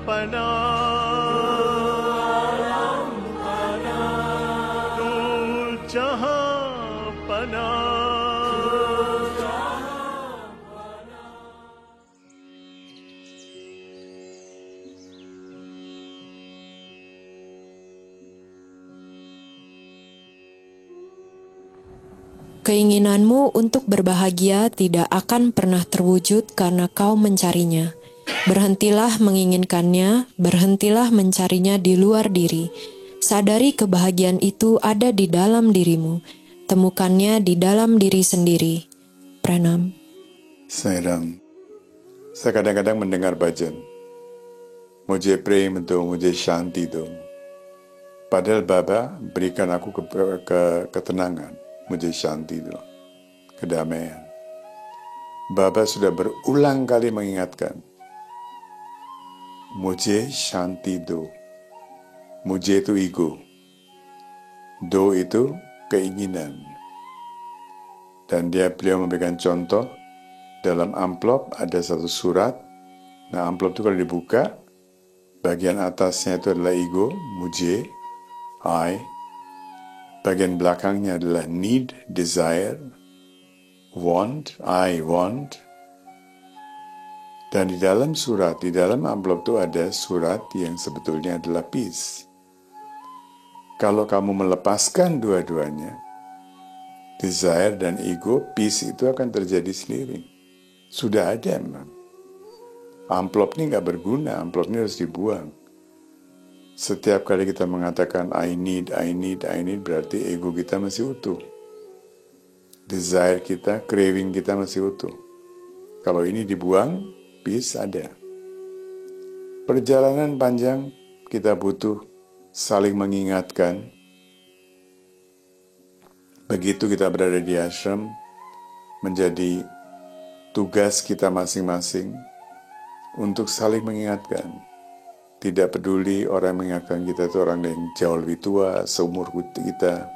पना तू जहां पना. Keinginanmu untuk berbahagia tidak akan pernah terwujud karena kau mencarinya. Berhentilah menginginkannya, berhentilah mencarinya di luar diri. Sadari kebahagiaan itu ada di dalam dirimu. Temukannya di dalam diri sendiri. Pranam. Sairam. Saya kadang-kadang mendengar bhajan. Mujhe prem do, mujhe shanti do. Padahal Baba berikan aku ketenangan. Mujhe shanti do. Kedamaian. Baba sudah berulang kali mengingatkan. Mujhe shanti do. Mujhe itu ego. Do itu keinginan. Dan beliau memberikan contoh. Dalam amplop ada satu surat. Nah, amplop itu kalau dibuka, bagian atasnya itu adalah ego, mujhe, I. Bagian belakangnya adalah need, desire, want, I want. Dan di dalam surat, di dalam amplop itu ada surat yang sebetulnya adalah peace. Kalau kamu melepaskan dua-duanya, desire dan ego, peace itu akan terjadi sendiri. Sudah ada memang. Amplop ini nggak berguna, amplop ini harus dibuang. Setiap kali kita mengatakan I need, berarti ego kita masih utuh. Desire kita, craving kita masih utuh. Kalau ini dibuang, peace ada. Perjalanan panjang, kita butuh saling mengingatkan. Begitu kita berada di ashram, menjadi tugas kita masing-masing untuk saling mengingatkan. Tidak peduli orang mengingatkan kita itu orang yang jauh lebih tua, seumur kita,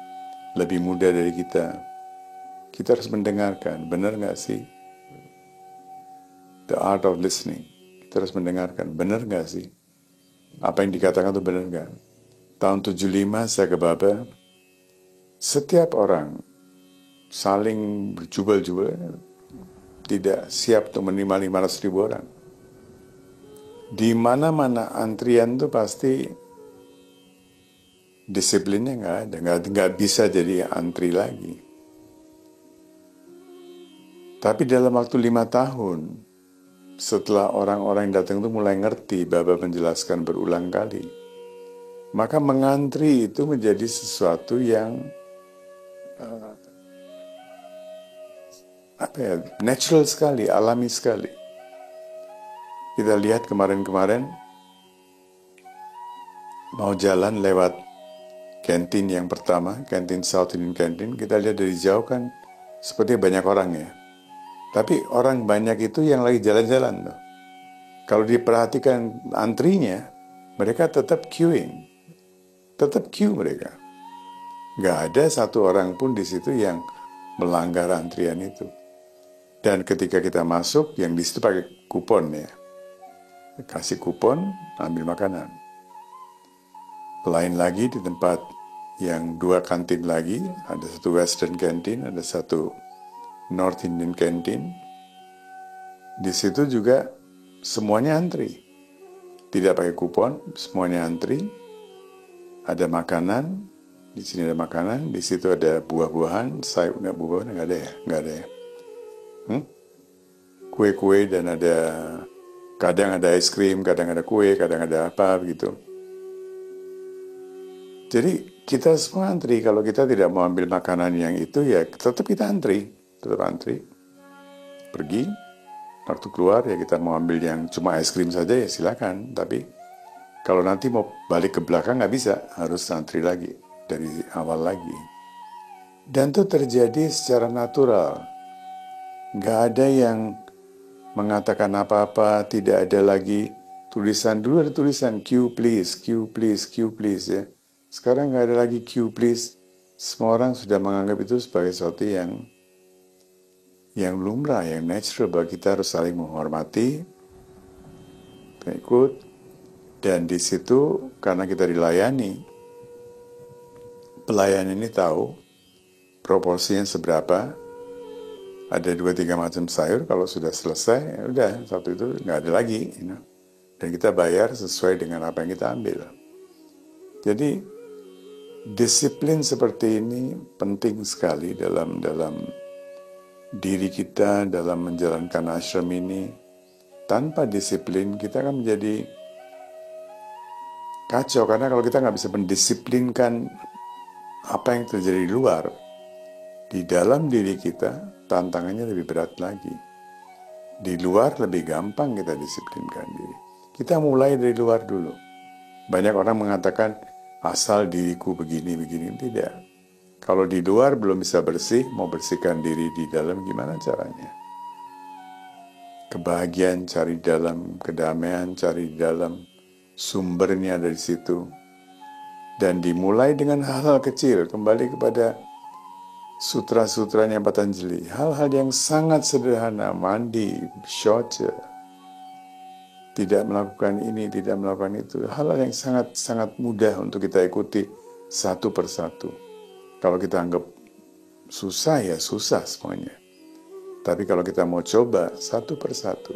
lebih muda dari kita. Kita harus mendengarkan, benar nggak sih? The art of listening. Kita harus mendengarkan, benar nggak sih? Apa yang dikatakan itu benar nggak? Tahun 75 saya ke Baba, setiap orang saling berjubel-jubel, tidak siap untuk menerima 500.000 orang. Di mana-mana antrian tuh pasti disiplinnya nggak ada, nggak bisa jadi antri lagi. Tapi dalam waktu 5 tahun, setelah orang-orang yang datang itu mulai ngerti, Baba menjelaskan berulang kali, maka mengantri itu menjadi sesuatu yang natural sekali, alami sekali. Kita lihat kemarin-kemarin mau jalan lewat kantin yang pertama, kantin South Indian Canteen, kita lihat dari jauh kan seperti banyak orang ya. Tapi orang banyak itu yang lagi jalan-jalan tuh. Kalau diperhatikan antrinya, mereka tetap queuing. Tetap queue mereka. Nggak ada satu orang pun di situ yang melanggar antrian itu. Dan ketika kita masuk, yang di situ pakai kupon ya. Kasih kupon, ambil makanan. Lain lagi di tempat yang 2 kantin lagi, ada satu Western Canteen, ada satu North Indian Canteen. Di situ juga semuanya antri. Tidak pakai kupon, semuanya antri. Ada makanan, di sini ada makanan, di situ ada buah-buahan, sayur nggak buah-buahan nggak ada ya. Kue-kue dan ada kadang ada es krim, kadang ada kue, kadang ada apa begitu. Jadi kita semua antri. Kalau kita tidak mau ambil makanan yang itu ya tetap kita antri, pergi. Waktu keluar ya kita mau ambil yang cuma es krim saja ya silakan. Tapi kalau nanti mau balik ke belakang nggak bisa, harus antri lagi dari awal lagi. Dan itu terjadi secara natural. Nggak ada yang mengatakan apa-apa, tidak ada lagi tulisan. Dulu ada tulisan queue please ya. Sekarang nggak ada lagi queue please. Semua orang sudah menganggap itu sebagai sesuatu yang lumrah, yang natural, bahwa kita harus saling menghormati, ikut. Dan di situ karena kita dilayani, pelayan ini tahu proporsinya seberapa. Ada 2-3 macam sayur, kalau sudah selesai, ya udah, satu itu nggak ada lagi. Dan kita bayar sesuai dengan apa yang kita ambil. Jadi, disiplin seperti ini penting sekali dalam diri kita, dalam menjalankan ashram ini. Tanpa disiplin, kita akan menjadi kacau. Karena kalau kita nggak bisa mendisiplinkan apa yang terjadi di luar, di dalam diri kita, tantangannya lebih berat lagi. Di luar lebih gampang kita disiplinkan diri. Kita mulai dari luar dulu. Banyak orang mengatakan, asal diriku begini-begini. Tidak. Kalau di luar belum bisa bersih, mau bersihkan diri di dalam gimana caranya? Kebahagiaan cari dalam, kedamaian cari di dalam, sumbernya dari situ. Dan dimulai dengan hal-hal kecil, kembali kepada sutra-sutranya Patanjali, hal-hal yang sangat sederhana, mandi, shoja, tidak melakukan ini, tidak melakukan itu, hal-hal yang sangat-sangat mudah untuk kita ikuti satu persatu. Kalau kita anggap susah, ya susah semuanya. Tapi kalau kita mau coba satu persatu,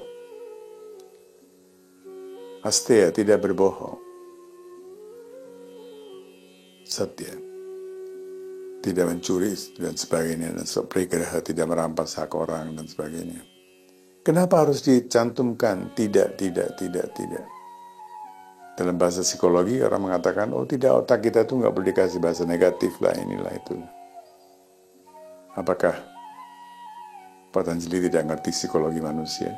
asteya, tidak berbohong, satya, tidak mencuri dan sebagainya, dan prigraha, tidak merampas hak orang dan sebagainya. Kenapa harus dicantumkan tidak? Dalam bahasa psikologi orang mengatakan, oh tidak, otak kita tuh nggak boleh dikasih bahasa negatif lah, inilah itu. Apakah Patanjali tidak ngerti psikologi manusia?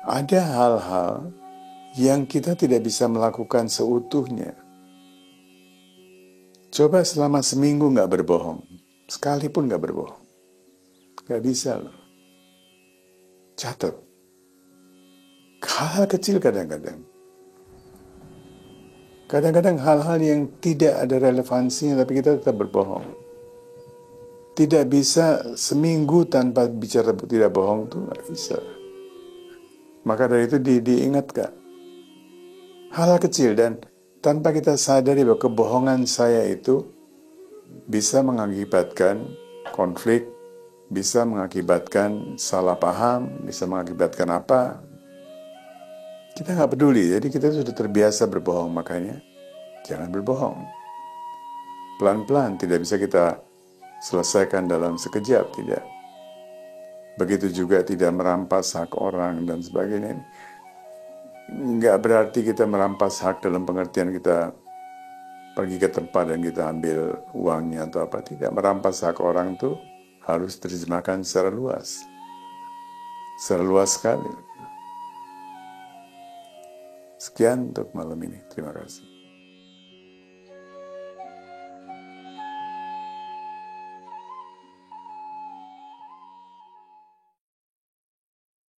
Ada hal-hal yang kita tidak bisa melakukan seutuhnya. Coba selama seminggu nggak berbohong, sekalipun nggak berbohong, nggak bisa loh. Catat, hal kecil kadang-kadang hal-hal yang tidak ada relevansinya, tapi kita tetap berbohong. Tidak bisa seminggu tanpa bicara tidak bohong tuh nggak bisa. Maka dari itu diingatkan hal kecil, dan tanpa kita sadari bahwa kebohongan saya itu bisa mengakibatkan konflik, bisa mengakibatkan salah paham, bisa mengakibatkan apa. Kita nggak peduli, jadi kita sudah terbiasa berbohong, makanya jangan berbohong. Pelan-pelan, tidak bisa kita selesaikan dalam sekejap, tidak. Begitu juga tidak merampas hak orang dan sebagainya. Nggak berarti kita merampas hak dalam pengertian kita pergi ke tempat dan kita ambil uangnya atau apa. Tidak, merampas hak orang itu harus terjemahkan secara luas. Secara luas sekali. Sekian untuk malam ini. Terima kasih.